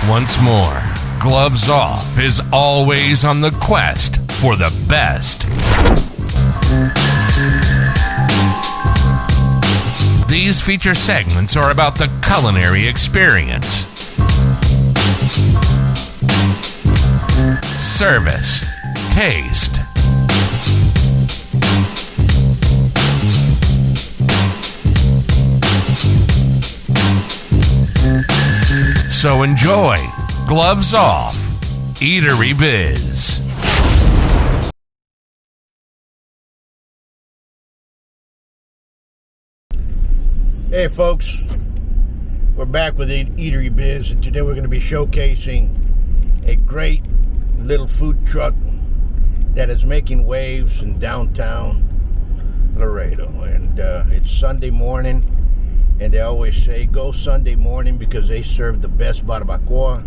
Once more, Gloves Off is always on the quest for the best. These feature segments are about the culinary experience, service, taste, so enjoy Gloves Off, Eatery-Biz. Hey folks, we're back with Eatery-Biz, and today we're going to be showcasing a great little food truck that is making waves in downtown Laredo. And it's Sunday morning, and they always say go Sunday morning because they serve the best barbacoa,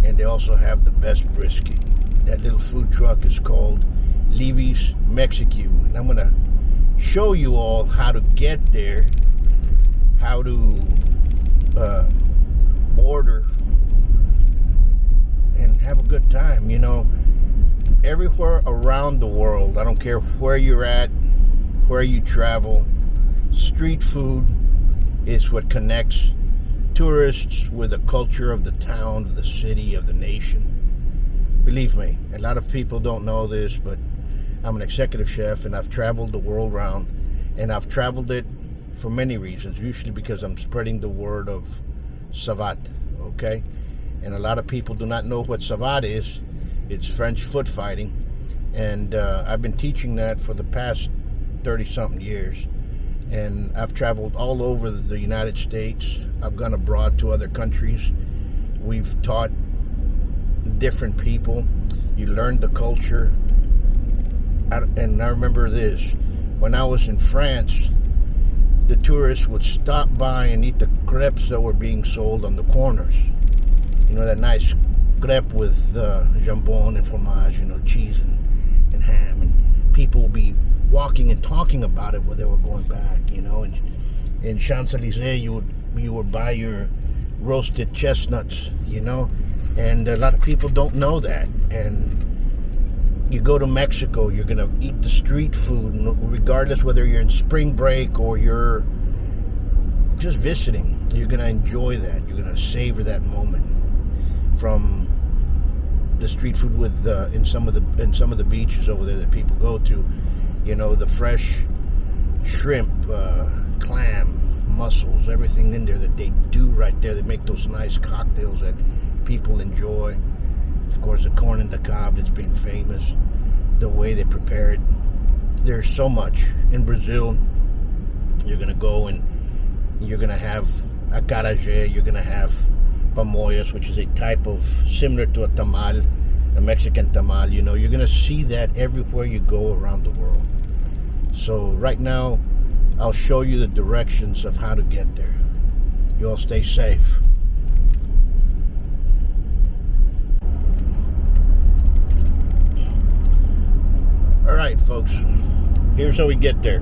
and they also have the best brisket. That little food truck is called Livi's Mexicue, and I'm going to show you all how to get there, how to order and have a good time. You know, everywhere around the world, I don't care where you're at, where you travel, street food is what connects tourists with the culture of the town, of the city, of the nation. Believe me, a lot of people don't know this, but I'm an executive chef, and I've traveled the world around, and I've traveled it for many reasons, usually because I'm spreading the word of savate, okay? And a lot of people do not know what savate is. It's French foot fighting, and I've been teaching that for the past 30-something years, and I've traveled all over the United States. I've gone abroad to other countries. We've taught different people. You learn the culture. And I remember this, when I was in France, the tourists would stop by and eat the crepes that were being sold on the corners. You know, that nice crepe with jambon and fromage, you know, cheese and ham. And people would be walking and talking about it when they were going back, you know. And in Champs-Élysées, you would buy your roasted chestnuts, you know. And a lot of people don't know that. And you go to Mexico, you're going to eat the street food, regardless whether you're in spring break or you're just visiting. You're going to enjoy that. You're going to savor that moment from the street food with in some of the beaches over there that people go to. You know, the fresh shrimp, clam, mussels, everything in there that they do right there. They make those nice cocktails that people enjoy. Of course, the corn in the cob that's been famous, the way they prepare it. There's so much. In Brazil, you're going to go and you're going to have acarajé, you're going to have pamoyas, which is a type of, similar to a tamal, a Mexican tamal. You know, you're going to see that everywhere you go around the world. So right now, I'll show you the directions of how to get there. You all stay safe. All right, folks, here's how we get there.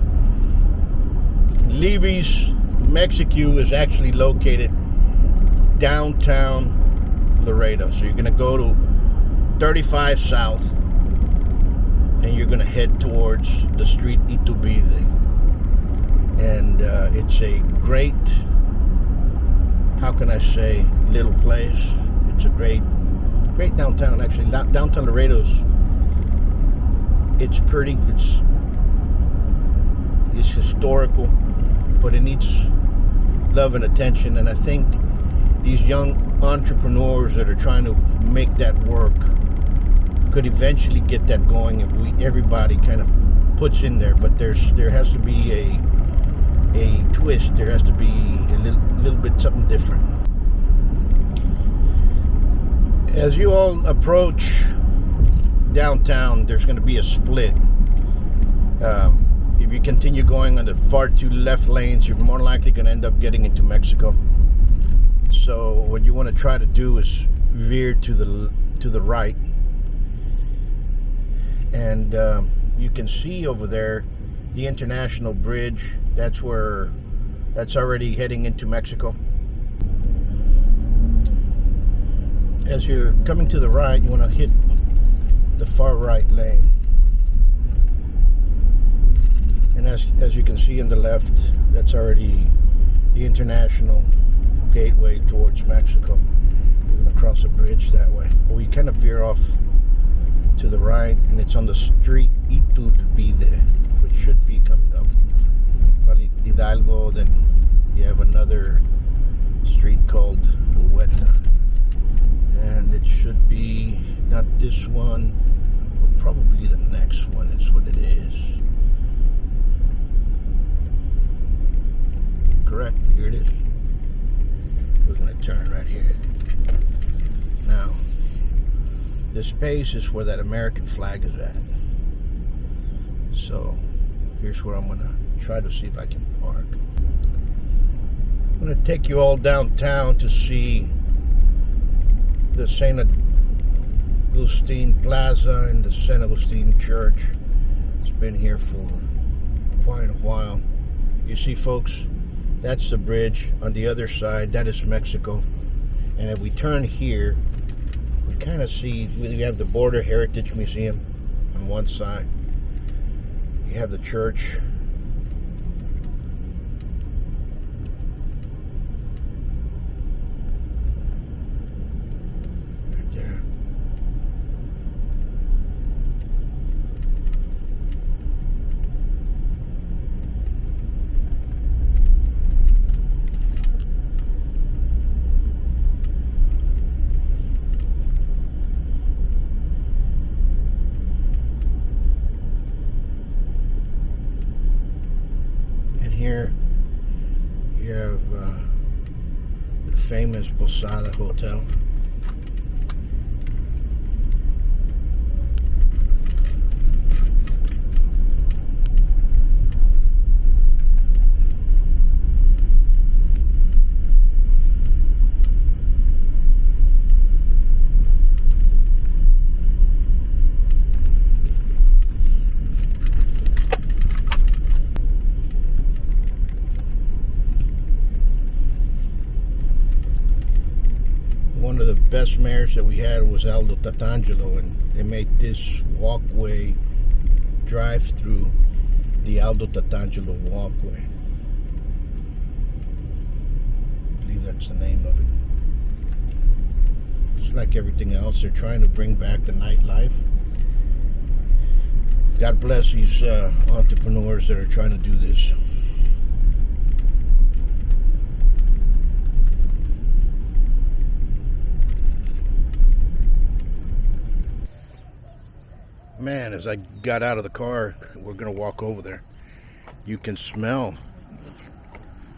Livi's Mexicue is actually located downtown Laredo. So you're going to go to 35 South, and you're going to head towards the street Iturbide. And it's a great, how can I say, little place. It's a great downtown, actually. Downtown Laredo's, it's pretty, it's historical, but it needs love and attention. And I think these young entrepreneurs that are trying to make that work could eventually get that going if everybody kind of puts in there. But there has to be a twist. There has to be a little bit something different. As you all approach downtown, there's going to be a split. If you continue going on the far two left lanes, you're more likely going to end up getting into Mexico. So what you want to try to do is veer to the right, and you can see over there the International Bridge. That's already heading into Mexico. as you're coming to the right, you want to hit the far right lane. And as you can see on the left, that's already the international gateway towards Mexico. You're going to cross a bridge that way. Or you kind of veer off to the right, and it's on the street Iturbide, which should be coming up. Probably Hidalgo, then you have another street called Huerta. And it should be not this one, but probably the next one is what it is. Correct, here it is. We're going to turn right here. Now, this space is where that American flag is at. So, here's where I'm going to try to see if I can park. I'm going to take you all downtown to see the St. Agustin Plaza and the St. Agustin Church. It's been here for quite a while. You see, folks, that's the bridge. On the other side, that is Mexico. And if we turn here, we kind of see, we have the Border Heritage Museum on one side. You have the church. Right there. Here you have the famous Posada Hotel. One of the best mayors that we had was Aldo Tatangelo, and they made this walkway drive through the Aldo Tatangelo walkway. I believe that's the name of it. It's like everything else, they're trying to bring back the nightlife. God bless these entrepreneurs that are trying to do this. Man, as I got out of the car, we're going to walk over there. You can smell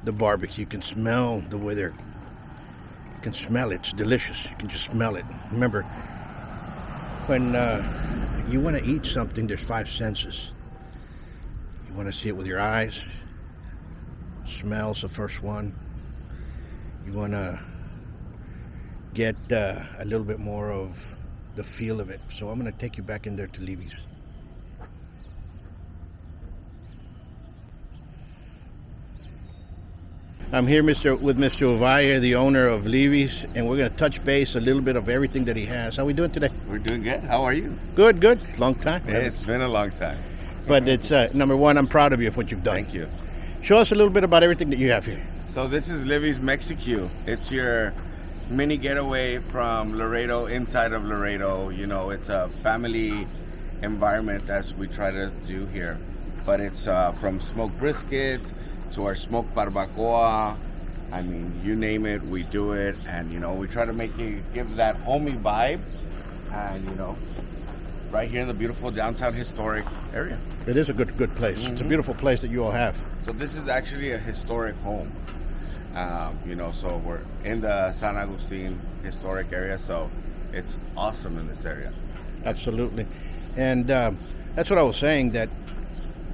the barbecue. You can smell the way they're... You can smell it. It's delicious. You can just smell it. Remember, when you want to eat something, there's 5 senses. You want to see it with your eyes. Smell's the first one. You want to get a little bit more of the feel of it. So I'm going to take you back in there to Livi's. I'm here with Mr. Ovalle, the owner of Livi's, and we're going to touch base a little bit of everything that he has. How are we doing today? We're doing good. How are you? Good, good. Long time. It's been a long time. But it's, number one, I'm proud of you of what you've done. Thank you. Show us a little bit about everything that you have here. So this is Livi's Mexicue. It's your mini getaway from Laredo, inside of Laredo. You know, it's a family environment as we try to do here. But it's from smoked brisket to our smoked barbacoa. I mean, you name it, we do it. And, you know, we try to give that homey vibe. And, you know, right here in the beautiful downtown historic area. It is a good place. Mm-hmm. It's a beautiful place that you all have. So this is actually a historic home. You know, so we're in the San Agustin historic area, so it's awesome in this area. Absolutely. And that's what I was saying, that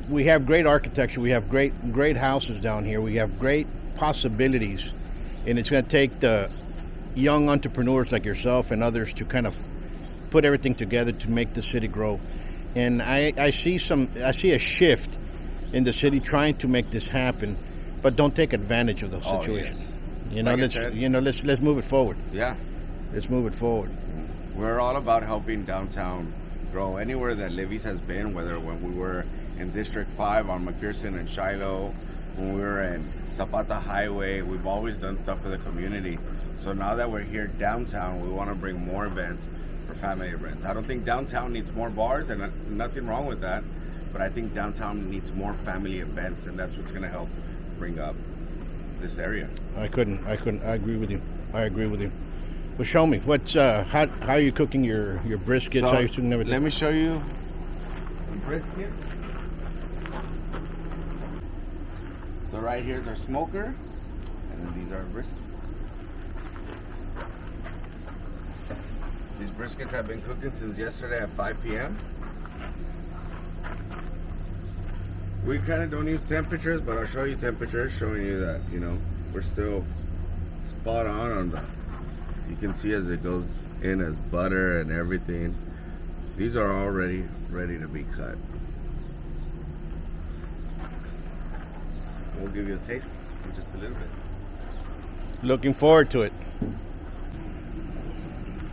we have great architecture, we have great houses down here, we have great possibilities, and it's going to take the young entrepreneurs like yourself and others to kind of put everything together to make the city grow. And I see a shift in the city trying to make this happen, but don't take advantage of those situations. Yes. You know, Like let's move it forward. Yeah. let's move it forward. We're all about helping downtown grow. Anywhere that Livi's has been, whether when we were in District 5 on McPherson and Shiloh, when we were in Zapata Highway, we've always done stuff for the community. So now that we're here downtown, we want to bring more events for family events. I don't think downtown needs more bars, and nothing wrong with that, but I think downtown needs more family events, and that's what's going to help bring up this area. I agree with you. Well, show me what's how are you cooking your briskets? How are you cooking everything? Let me show you the briskets. So right here's our smoker, and then these are our briskets. These briskets have been cooking since yesterday at 5 p.m. We kind of don't use temperatures, but I'll show you temperatures, showing you that, you know, we're still spot on the, you can see as it goes in as butter and everything. These are already ready to be cut. We'll give you a taste in just a little bit. Looking forward to it.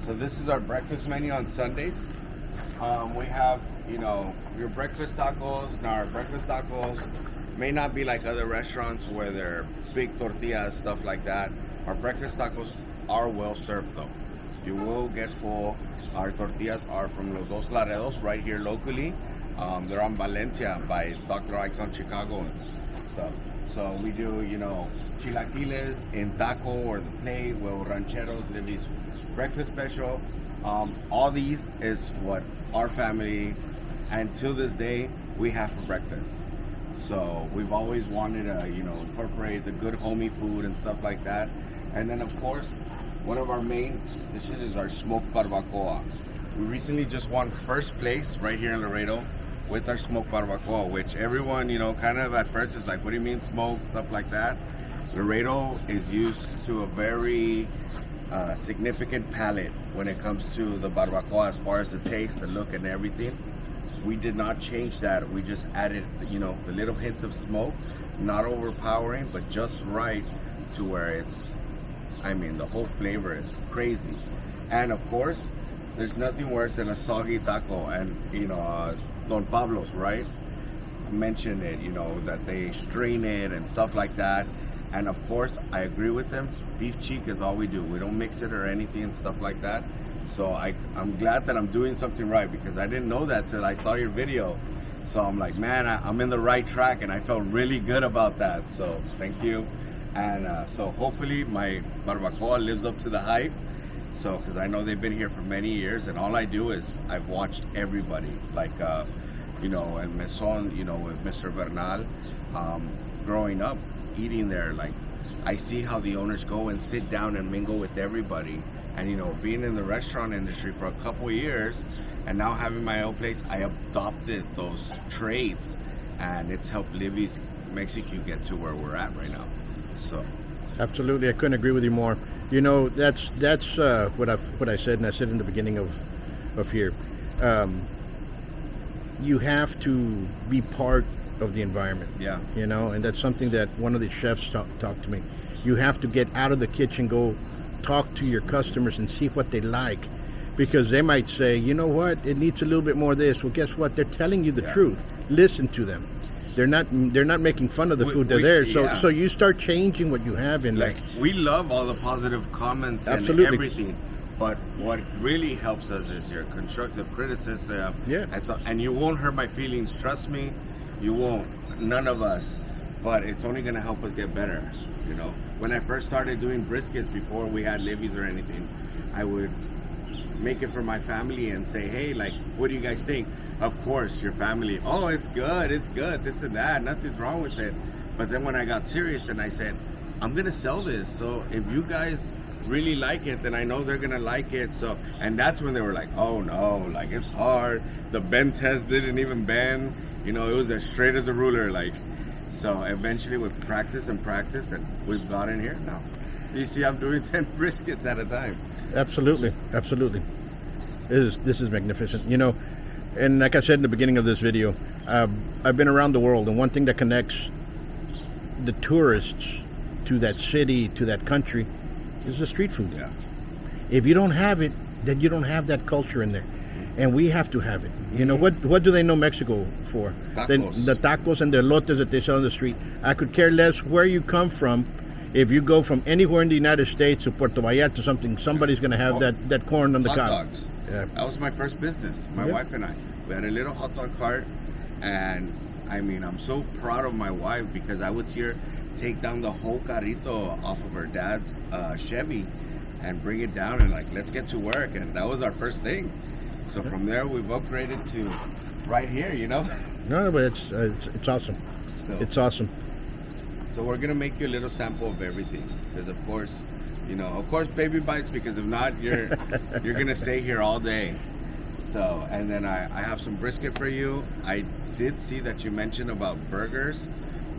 So this is our breakfast menu on Sundays. We have, you know, your breakfast tacos. Now our breakfast tacos may not be like other restaurants where they're big tortillas, stuff like that. Our breakfast tacos are well served though. You will get full. Our tortillas are from Los Dos Laredos right here locally. They're on Valencia by Dr. Ike's on Chicago and stuff. So we do, you know, chilaquiles in taco or the plate, huevo rancheros, Livi's breakfast special. All these is what our family, and till this day, we have for breakfast. So we've always wanted to, you know, incorporate the good homey food and stuff like that. And then of course, one of our main dishes is our smoked barbacoa. We recently just won first place right here in Laredo with our smoked barbacoa, which everyone, you know, kind of at first is like, what do you mean smoked, stuff like that. Laredo is used to a very significant palate when it comes to the barbacoa as far as the taste, the look, and everything. We did not change that. We just added, you know, the little hint of smoke, not overpowering, but just right to where it's, I mean, the whole flavor is crazy. And of course, there's nothing worse than a soggy taco. And, you know, Don Pablo's, right? Mentioned it, you know, that they strain it and stuff like that. And of course, I agree with them. Beef cheek is all we do. We don't mix it or anything and stuff like that. So I'm glad that I'm doing something right, because I didn't know that till I saw your video. So I'm like, man, I'm in the right track, and I felt really good about that. So thank you. And so hopefully my barbacoa lives up to the hype. So, because I know they've been here for many years, and all I do is I've watched everybody, like, you know, and Maison, you know, with Mr. Bernal, growing up, eating there, like, I see how the owners go and sit down and mingle with everybody. And, you know, being in the restaurant industry for a couple of years and now having my own place, I adopted those traits, and it's helped Livi's Mexicue get to where we're at right now. So, absolutely, I couldn't agree with you more. You know, that's what I said, and I said in the beginning of here. You have to be part of the environment. Yeah. You know, and that's something that one of the chefs talked to me. You have to get out of the kitchen, go talk to your customers and see what they like, because they might say, you know what, it needs a little bit more of this. Well, guess what? They're telling you the truth. Listen to them. They're not making fun of the food. They're there. So you start changing what you have in like we love all the positive comments and everything. But what really helps us is your constructive criticism. Yeah. And you won't hurt my feelings. Trust me, you won't. None of us. But it's only going to help us get better. You know, when I first started doing briskets before we had Livi's or anything, I would make it for my family and say, hey, like, what do you guys think? Of course, your family, oh, it's good, this and that, nothing's wrong with it. But then when I got serious and I said, I'm going to sell this. So if you guys really like it, then I know they're going to like it. So, and that's when they were like, oh no, like, it's hard. The bend test didn't even bend. You know, it was as straight as a ruler, like. So eventually with practice, and we've got in here now. You see, I'm doing 10 briskets at a time. Absolutely. This is magnificent. You know, and like I said in the beginning of this video, I've been around the world, and one thing that connects the tourists to that city, to that country, is the street food. Yeah. If you don't have it, then you don't have that culture in there. And we have to have it. You know, what do they know Mexico for? Tacos. The tacos and the elotes that they sell on the street. I could care less where you come from. If you go from anywhere in the United States to Puerto Vallarta or something, somebody's going to have that corn on the hot cob. dogs. Yeah. That was my first business. My wife and I. We had a little hot dog cart, and I mean, I'm so proud of my wife because I would see her take down the whole carrito off of her dad's Chevy and bring it down and like, let's get to work. And that was our first thing. So from there, we've upgraded to right here, you know? No, but it's awesome. So, It's awesome. so we're going to make you a little sample of everything. Because of course, you know, of course, baby bites, because if not, you're going to stay here all day. So, and then I have some brisket for you. I did see that you mentioned about burgers,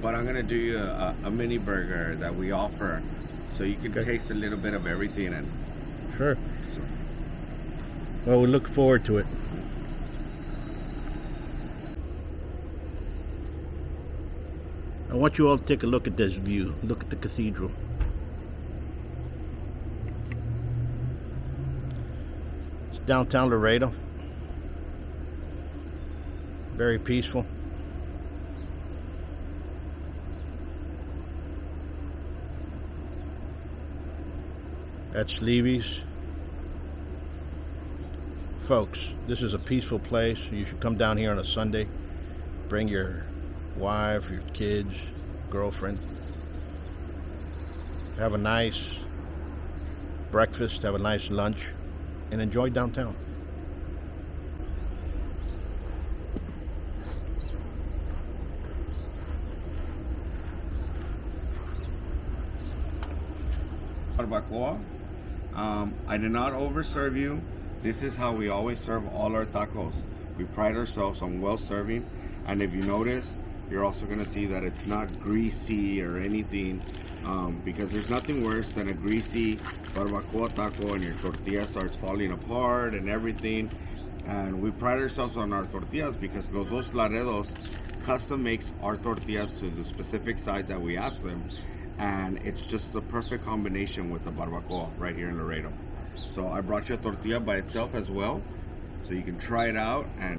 but I'm going to do you a mini burger that we offer so you can taste a little bit of everything. And Sure. so, Well, we look forward to it. I want you all to take a look at this view. Look at the cathedral. It's downtown Laredo. Very peaceful. That's Livi's. Folks, this is a peaceful place. You should come down here on a Sunday. Bring your wife, your kids, girlfriend. Have a nice breakfast, have a nice lunch, and enjoy downtown. barbacoa. I did not overserve you. This is how we always serve all our tacos. We pride ourselves on well serving, and if you notice, you're also going to see that it's not greasy or anything, because there's nothing worse than a greasy barbacoa taco and your tortilla starts falling apart and everything. And we pride ourselves on our tortillas because Los Dos Laredos custom makes our tortillas to the specific size that we ask them, and it's just the perfect combination with the barbacoa right here in Laredo. So I brought you a tortilla by itself as well, so you can try it out. And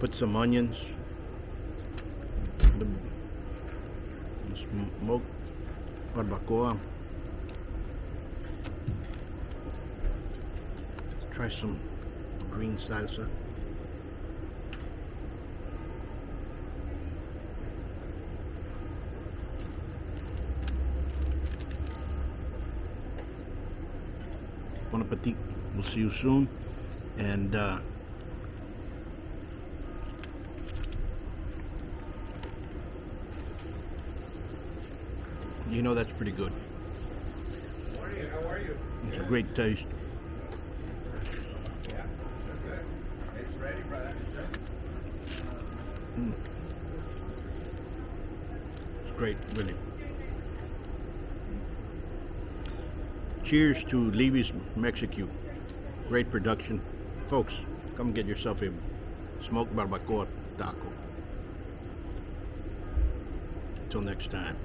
put some onions, the smoked barbacoa. Let's try some green salsa. Bon appetit. We'll see you soon. And you know that's pretty good. how are you? How are you? It's a great taste. Yeah, that's good. It's ready, brother. It's great, really. Cheers to Livi's Mexicue. Great production. Folks, come get yourself a smoked barbacoa taco. Until next time.